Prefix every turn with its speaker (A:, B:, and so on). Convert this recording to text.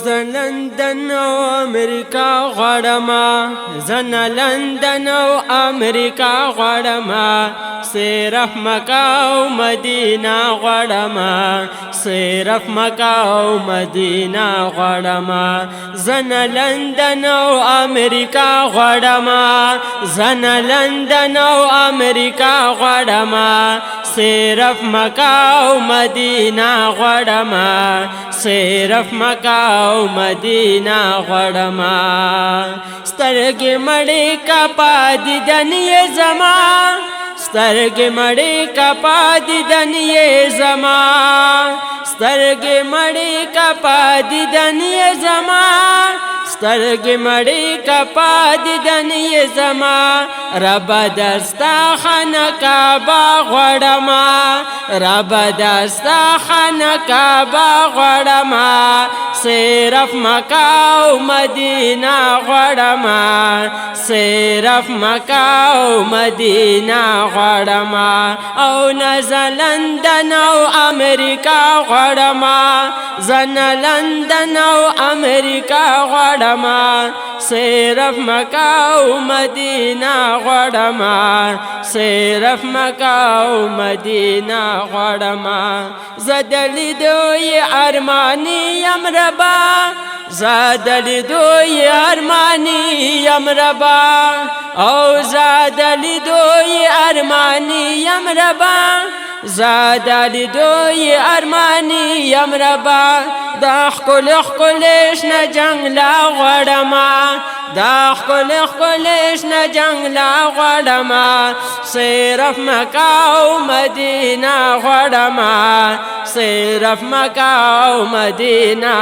A: لندن او امریکا غړما زن لندن او امریکا غړما صرف مکه او مدینه غړما صرف مکه او مدینه غړما زن لندن او امریکا غړما زن لندن او امریکا غړما صرف مکه او مدینه غړما صرف مکه او مدینه غړما سترګې مړې کپا دیدن یې زما سترګې مړې کپا دیدن یې زما سترګې مړې کپا دیدن یې زما سترګې مړې کپا دیدن یې زما رب دستا خانه کعبه غواړمه رب دستا خانه کعبه غواړمه صرف مکه او مدینه غواړمه صرف مکه او مدینه غواړمه او نه لندن او امریکا غواړمه زه نه لندن او امریکا غواړمه صرف مکه او مدینه غواړمه صرف مکه او مدینه غواړمه زه د لیدو یې ارماني یم ربا زه د لیدو یې ارماني یم ربا او زه د لیدو یې ارماني یم ربا زه د لیدو یې ارماني یم ربا دا ښکلې ښکلې شنه جنګله غواړمه دا ښکلې ښکلې شنه جنګله غواړمه صرف مکه او مدینه غواړمه صرف مکه او مدینه